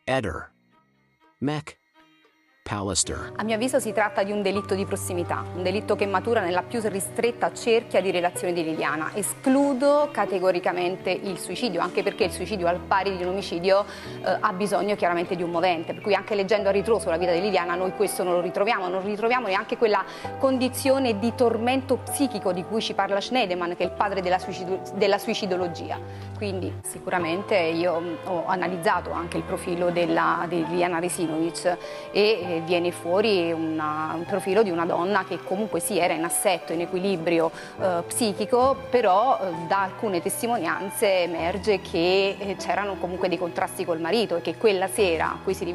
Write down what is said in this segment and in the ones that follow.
Eder, Mek, Pallister. A mio avviso si tratta di un delitto di prossimità, un delitto che matura nella più ristretta cerchia di relazioni di Liliana. Escludo categoricamente il suicidio, anche perché il suicidio, al pari di un omicidio, ha bisogno chiaramente di un movente, per cui anche leggendo a ritroso la vita di Liliana noi questo non ritroviamo neanche quella condizione di tormento psichico di cui ci parla Schnedemann, che è il padre della suicidologia. Quindi sicuramente io ho analizzato anche il profilo di Liliana Resinovic e viene fuori un profilo di una donna che comunque sì, era in assetto, in equilibrio psichico, però da alcune testimonianze emerge che c'erano comunque dei contrasti col marito e che quella sera a cui si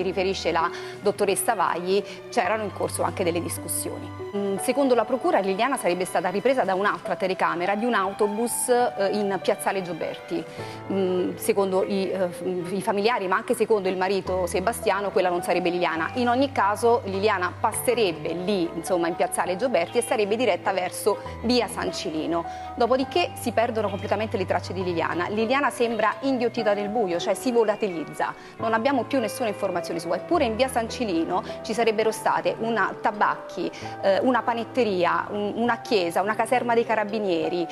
riferisce la dottoressa Vagli c'erano in corso anche delle discussioni. Secondo la procura Liliana sarebbe stata ripresa da un'altra telecamera di un autobus in piazzale Gioberti. Secondo i familiari, ma anche secondo il marito Sebastiano, quella non sarebbe Liliana. In ogni caso Liliana passerebbe lì, insomma, in piazzale Gioberti e sarebbe diretta verso via San Cilino. Dopodiché si perdono completamente le tracce di Liliana. Liliana sembra inghiottita nel buio, cioè si volatilizza. Non abbiamo più nessuna informazione sua. Eppure in via San Cilino ci sarebbero state una tabacchi, una panetteria, una chiesa, una caserma dei carabinieri,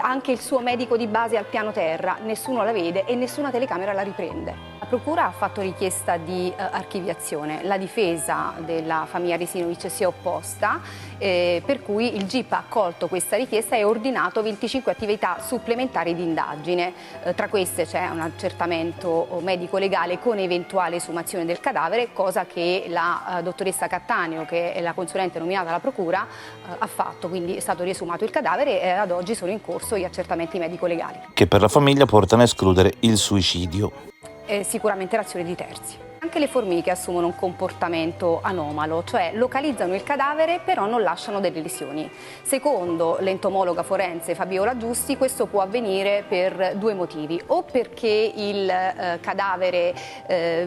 anche il suo medico di base al piano terra. Nessuno la vede e nessuna telecamera la riprende. La procura ha fatto richiesta di archiviazione, la difesa della famiglia Resinovic si è opposta, per cui il GIP ha accolto questa richiesta e ha ordinato 25 attività supplementari di indagine. Tra queste c'è un accertamento medico-legale con eventuale esumazione del cadavere, cosa che la dottoressa Cattaneo, che è la consulente nominata dalla procura, ha fatto. Quindi è stato riesumato il cadavere e ad oggi sono in corso gli accertamenti medico-legali. Che per la famiglia portano a escludere il suicidio. Sicuramente l'azione di terzi. Anche le formiche assumono un comportamento anomalo, cioè localizzano il cadavere però non lasciano delle lesioni. Secondo l'entomologa forense Fabiola Giusti questo può avvenire per due motivi: o perché il cadavere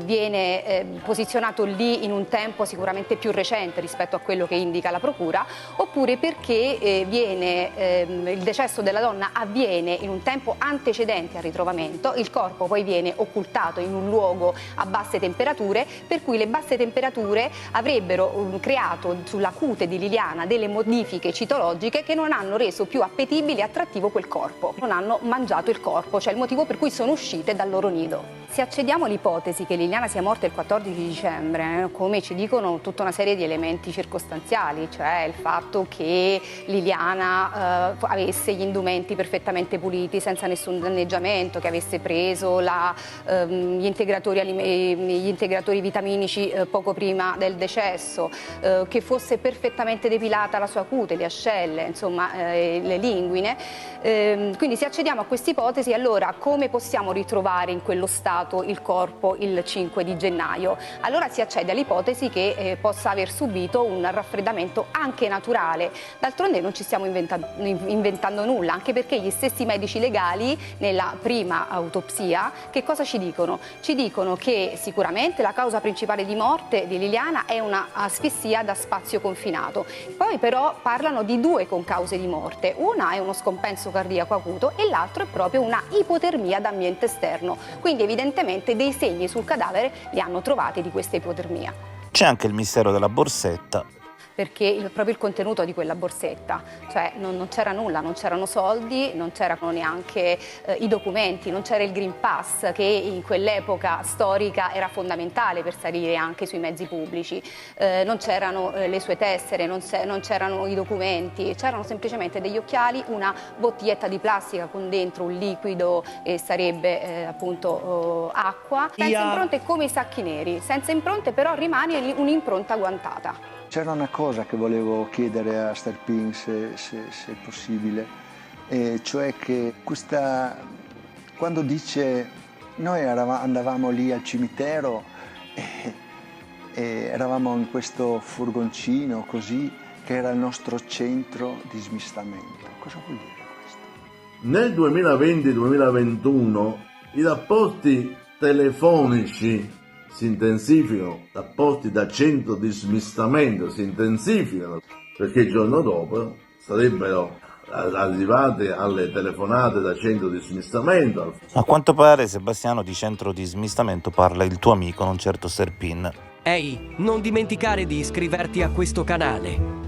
viene posizionato lì in un tempo sicuramente più recente rispetto a quello che indica la procura, oppure perché il decesso della donna avviene in un tempo antecedente al ritrovamento, il corpo poi viene occultato in un luogo a basse temperature, per cui le basse temperature avrebbero creato sulla cute di Liliana delle modifiche citologiche che non hanno reso più appetibile e attrattivo quel corpo. Non hanno mangiato il corpo, cioè il motivo per cui sono uscite dal loro nido. Se accediamo all'ipotesi che Liliana sia morta il 14 dicembre, come ci dicono tutta una serie di elementi circostanziali, cioè il fatto che Liliana avesse gli indumenti perfettamente puliti, senza nessun danneggiamento, che avesse preso gli integratori vitaminici poco prima del decesso, che fosse perfettamente depilata la sua cute, le ascelle, insomma le linguine. Quindi se accediamo a questa ipotesi, allora come possiamo ritrovare in quello stato il corpo il 5 di gennaio? Allora si accede all'ipotesi che possa aver subito un raffreddamento anche naturale. D'altronde non ci stiamo inventando nulla, anche perché gli stessi medici legali nella prima autopsia che cosa ci dicono? Ci dicono che sicuramente la causa principale di morte di Liliana è una asfissia da spazio confinato. Poi però parlano di due concause di morte. Una è uno scompenso cardiaco acuto e l'altro è proprio una ipotermia da ambiente esterno. Quindi evidentemente dei segni sul cadavere li hanno trovati di questa ipotermia. C'è anche il mistero della borsetta. Perché proprio il contenuto di quella borsetta, cioè non c'era nulla, non c'erano soldi, non c'erano neanche i documenti, non c'era il Green Pass che in quell'epoca storica era fondamentale per salire anche sui mezzi pubblici, non c'erano le sue tessere, non c'erano i documenti, c'erano semplicemente degli occhiali, una bottiglietta di plastica con dentro un liquido e sarebbe appunto acqua, senza impronte come i sacchi neri, senza impronte però rimane un'impronta guantata. C'era una cosa che volevo chiedere a Sterpin, se è possibile, cioè che quando dice noi andavamo lì al cimitero e eravamo in questo furgoncino così, che era il nostro centro di smistamento. Cosa vuol dire questo? Nel 2020-2021 i rapporti telefonici si intensificano, rapporti da centro di smistamento si intensificano, perché il giorno dopo sarebbero arrivate alle telefonate da centro di smistamento. A quanto pare, Sebastiano, di centro di smistamento parla il tuo amico, non certo Serpin. Ehi, non dimenticare di iscriverti a questo canale.